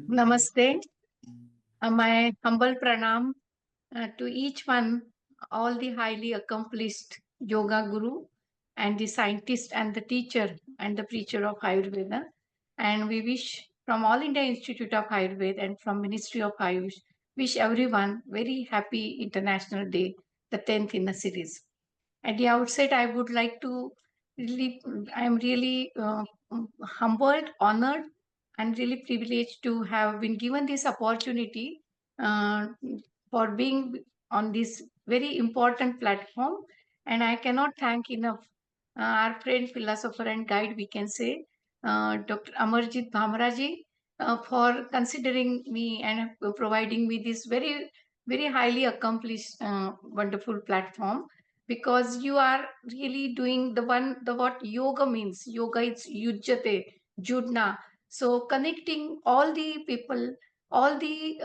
Namaste. My humble pranam to each one, all the highly accomplished yoga guru and the scientist and the teacher and the preacher of Ayurveda. And we wish from All India Institute of Ayurveda and from Ministry of Ayush, wish everyone very happy International Day, the 10th in the series. At the outset, I would like to really, I'm really humbled, honored, and really privileged to have been given this opportunity uh, for being on this very important platform. And I cannot thank enough our friend, philosopher, and guide, we can say, Dr. Amarjit Bhamraji, for considering me and providing me this very, very highly accomplished, wonderful platform, because you are really doing the what yoga means. Yoga is yujjate, judna. So connecting all the people, all the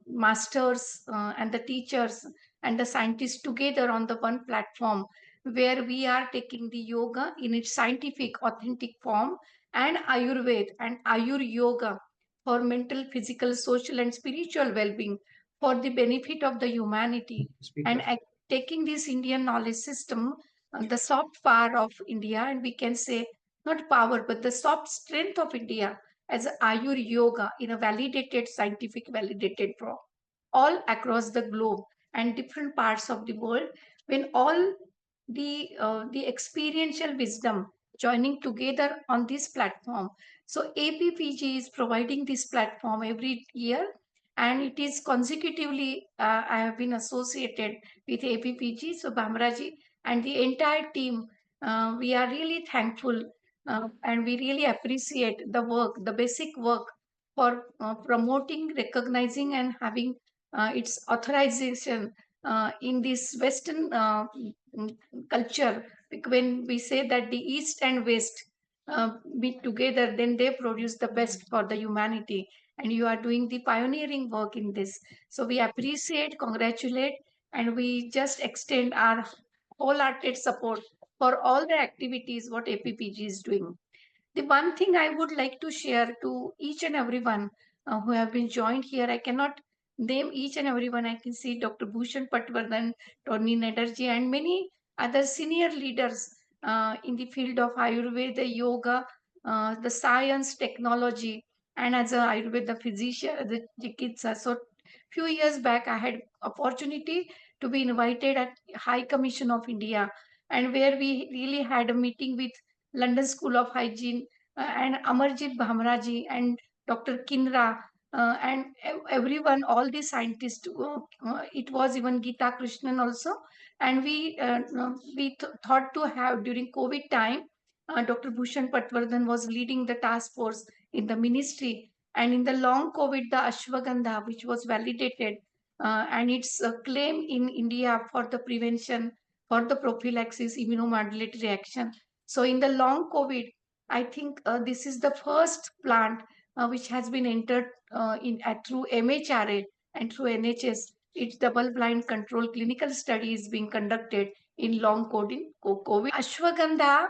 masters and the teachers and the scientists together on the one platform, where we are taking the yoga in its scientific authentic form, and ayurveda and ayur yoga for mental, physical, social, and spiritual well-being, for the benefit of the humanity. And taking this Indian knowledge system, the soft power of India, and we can say not power, but the soft strength of India as Ayur Yoga in a validated, scientific validated form, all across the globe and different parts of the world, when all the experiential wisdom joining together on this platform. So APPG is providing this platform every year, and it is consecutively I have been associated with APPG. So Bhamraji and the entire team, we are really thankful, and we really appreciate the work, the basic work for promoting, recognizing, and having its authorization in this Western mm, culture. When we say that the East and West meet together, then they produce the best for the humanity. And you are doing the pioneering work in this. So we appreciate, congratulate, and we just extend our wholehearted support for all the activities what APPG is doing. The one thing I would like to share to each and everyone who have been joined here, I cannot name each and everyone. I can see Dr. Bhushan Patwardhan, Tony Nadarji, and many other senior leaders in the field of Ayurveda, yoga, the science, technology, and as a Ayurveda physician, the chikitsa. So few years back, I had opportunity to be invited at High Commission of India, and where we really had a meeting with London School of Hygiene and Amarjit Bhamraji and Dr. Kinra and everyone, all the scientists. It was even Geeta Krishnan also, and we thought to have during COVID time. Dr. Bhushan Patwardhan was leading the task force in the ministry, and in the long COVID, the ashwagandha, which was validated, and its claim in India for the prevention, for the prophylaxis, immunomodulatory action. So in the long COVID, I think this is the first plant which has been entered through MHRA and through NHS. Its double-blind control clinical study is being conducted in long COVID. Ashwagandha,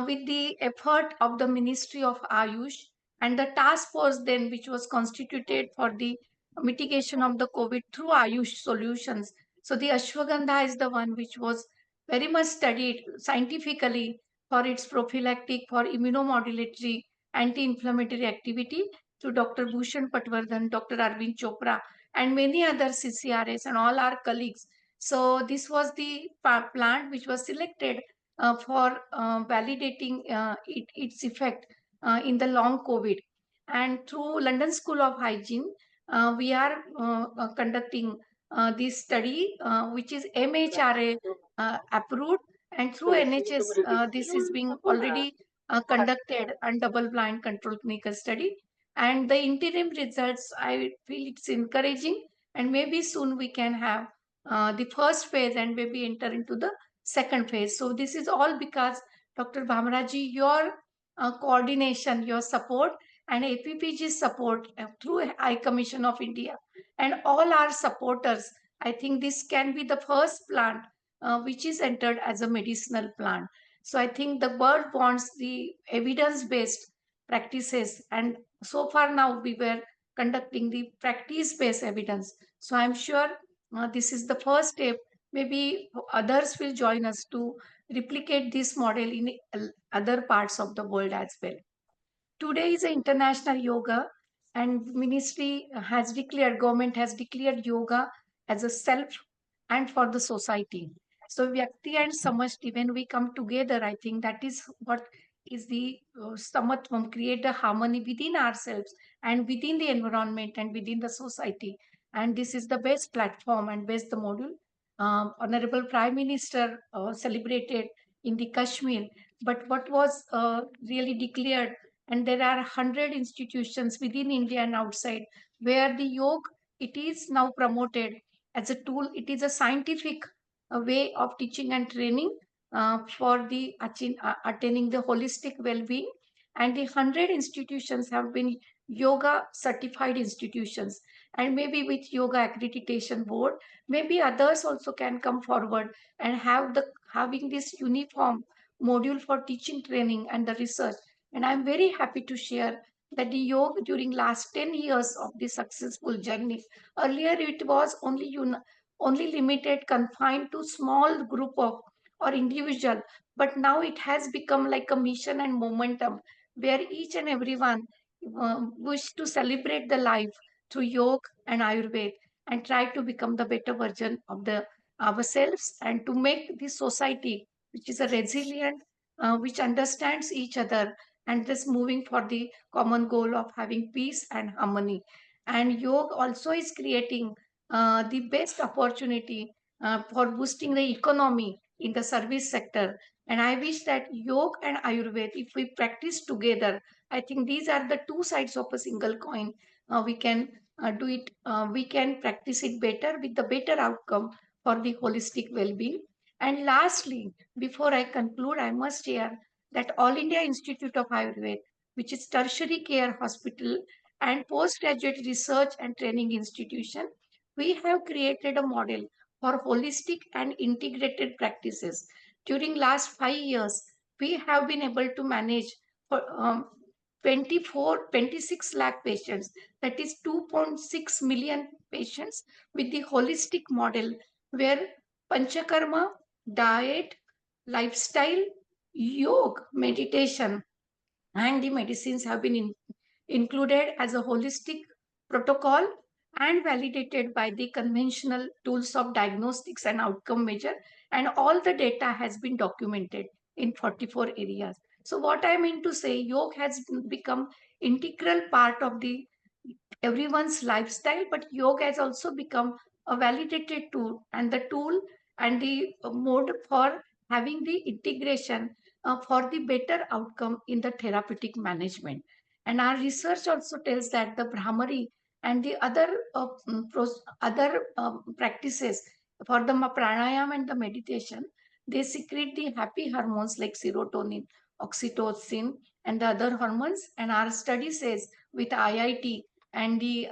with the effort of the Ministry of Ayush and the task force then, which was constituted for the mitigation of the COVID through Ayush solutions. So the ashwagandha is the one which was very much studied scientifically for its prophylactic, for immunomodulatory, anti-inflammatory activity through Dr. Bhushan Patwardhan, Dr. Arvind Chopra, and many other CCRS and all our colleagues. So this was the plant which was selected for validating its effect in the long COVID. And through London School of Hygiene, we are conducting this study, which is MHRA approved, and through NHS, this is being already conducted and double-blind control clinical study. And the interim results, I feel it's encouraging, and maybe soon we can have the first phase and maybe enter into the second phase. So this is all because Dr. Bhamraji, your coordination, your support, and APPG's support through High Commission of India, and all our supporters. I think this can be the first plant which is entered as a medicinal plant. So I think the world wants the evidence-based practices, and so far now we were conducting the practice-based evidence. So I'm sure this is the first step. Maybe others will join us to replicate this model in other parts of the world as well. Today is International Yoga, and ministry has declared, government has declared yoga as a self and for the society. So Vyakti and Samashti, when we come together, I think that is what is the Samatvam, create a harmony within ourselves and within the environment and within the society. And this is the best platform and best the module. Honorable Prime Minister celebrated in the Kashmir, but what was really declared, and there are 100 institutions within India and outside where the yoga, it is now promoted as a tool. It is a scientific way of teaching and training for the attaining the holistic well-being, and the 100 institutions have been yoga certified institutions, and maybe with yoga accreditation board, maybe others also can come forward and have the having this uniform module for teaching, training and the research. And I'm very happy to share that the yoga during last 10 years of the successful journey, earlier it was only limited, confined to small group of or individual, but now it has become like a mission and momentum where each and everyone wish to celebrate the life through yoga and Ayurveda and try to become the better version of the ourselves and to make this society, which is a resilient, which understands each other and just moving for the common goal of having peace and harmony. And yoga also is creating the best opportunity for boosting the economy in the service sector. And I wish that yoga and Ayurveda, if we practice together, I think these are the two sides of a single coin. We can do it, we can practice it better with the better outcome for the holistic well-being. And lastly, before I conclude, I must share that All India Institute of Ayurveda, which is tertiary care hospital and postgraduate research and training institution, we have created a model for holistic and integrated practices. During last 5 years, we have been able to manage for 26 lakh patients, that is 2.6 million patients with the holistic model where Panchakarma, diet, lifestyle, yoga, meditation, and the medicines have been included as a holistic protocol and validated by the conventional tools of diagnostics and outcome measure, and all the data has been documented in 44 areas. So what I mean to say, yoga has become integral part of the everyone's lifestyle, but yoga has also become a validated tool, and the tool and the mode for having the integration for the better outcome in the therapeutic management. And our research also tells that the Brahmari and the other practices for the pranayama and the meditation, they secrete the happy hormones like serotonin, oxytocin, and the other hormones. And our study says with IIT and the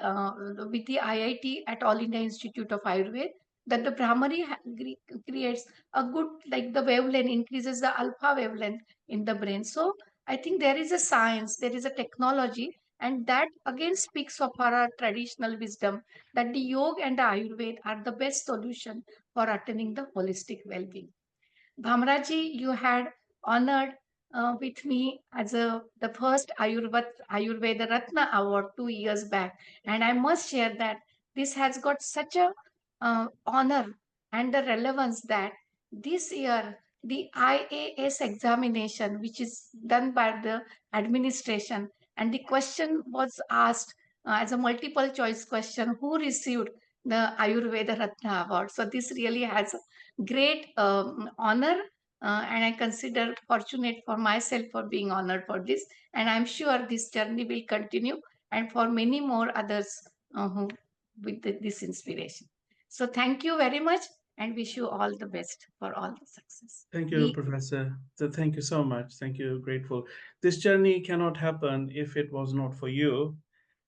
with the IIT at All India Institute of Ayurveda, that the Brahmari creates a good, like the wavelength increases the alpha wavelength in the brain. So I think there is a science, there is a technology, and that again speaks of our traditional wisdom that the yoga and the Ayurveda are the best solution for attaining the holistic well-being. Bhamraji, you had honored with me as the first Ayurveda Ratna Award 2 years back. And I must share that this has got such a honor and the relevance that this year the IAS examination, which is done by the administration, and the question was asked as a multiple choice question, who received the Ayurveda Ratna Award. So this really has great honor, and I consider fortunate for myself for being honored for this. And I'm sure this journey will continue, and for many more others who with this inspiration. So thank you very much, and wish you all the best for all the success. Thank you, We Professor. Thank you so much. Thank you. Grateful. This journey cannot happen if it was not for you,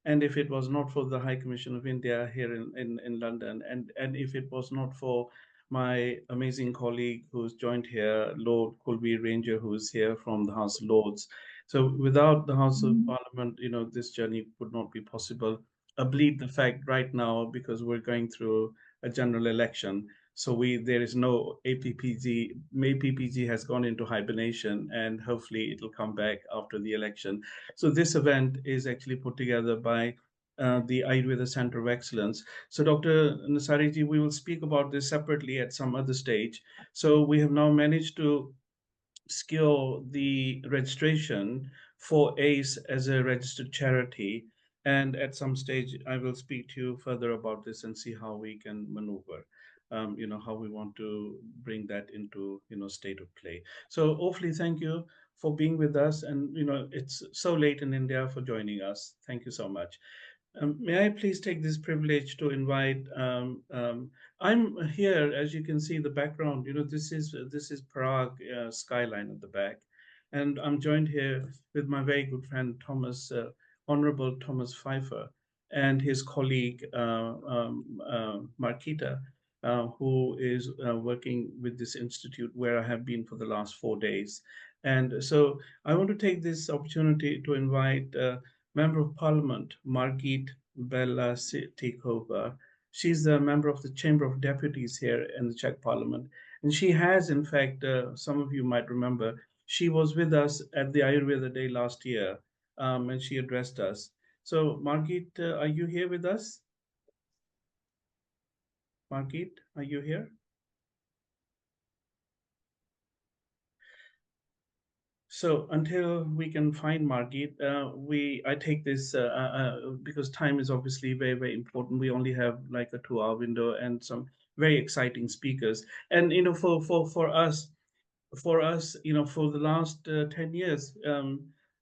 and if it was not for the High Commission of India here in London, and if it was not for my amazing colleague who's joined here, Lord Kulbir Ranger, who's here from the House of Lords. So without the House of Parliament, this journey would not be possible. bleed the fact right now because we're going through a general election. So there is no APPG. APPG has gone into hibernation, and hopefully it will come back after the election. So this event is actually put together by the Ayurveda Center of Excellence. So Dr. Nasariji, we will speak about this separately at some other stage. So we have now managed to secure the registration for ACE as a registered charity. And at some stage, I will speak to you further about this and see how we can maneuver. How we want to bring that into state of play. So, awfully thank you for being with us, and it's so late in India for joining us. Thank you so much. May I please take this privilege to invite? I'm here, as you can see, the background. This is Prague skyline at the back, and I'm joined here with my very good friend Thomas, Honorable Thomas Pfeiffer, and his colleague Markita, who is working with this institute where I have been for the last 4 days. And so I want to take this opportunity to invite. Member of Parliament Margit Bela Tikova. She's the member of the Chamber of Deputies here in the Czech Parliament. And she has, in fact, some of you might remember, she was with us at the Ayurveda Day last year, and she addressed us. So, Margit, are you here with us? Margit, are you here? So until we can find Margit, I take this because time is obviously very, very important. We only have like a 2 hour window and some very exciting speakers. And for us, for the last 10 years,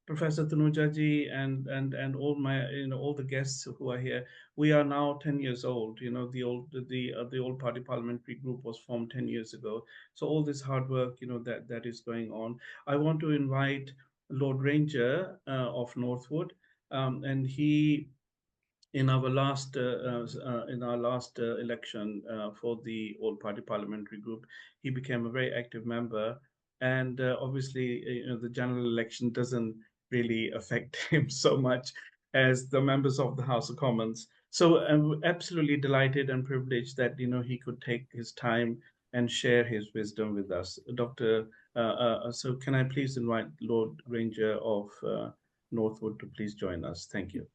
Professor Tanuja ji and all the guests who are here, we are now 10 years old. The old party parliamentary group was formed 10 years ago. So all this hard work, that is going on. I want to invite Lord Ranger of Northwood, and he in our last election for the All Party Parliamentary Group, he became a very active member, and obviously, the general election doesn't really affect him so much as the members of the House of Commons. So I'm absolutely delighted and privileged that he could take his time and share his wisdom with us, Doctor. So can I please invite Lord Ranger of Northwood to please join us? Thank you.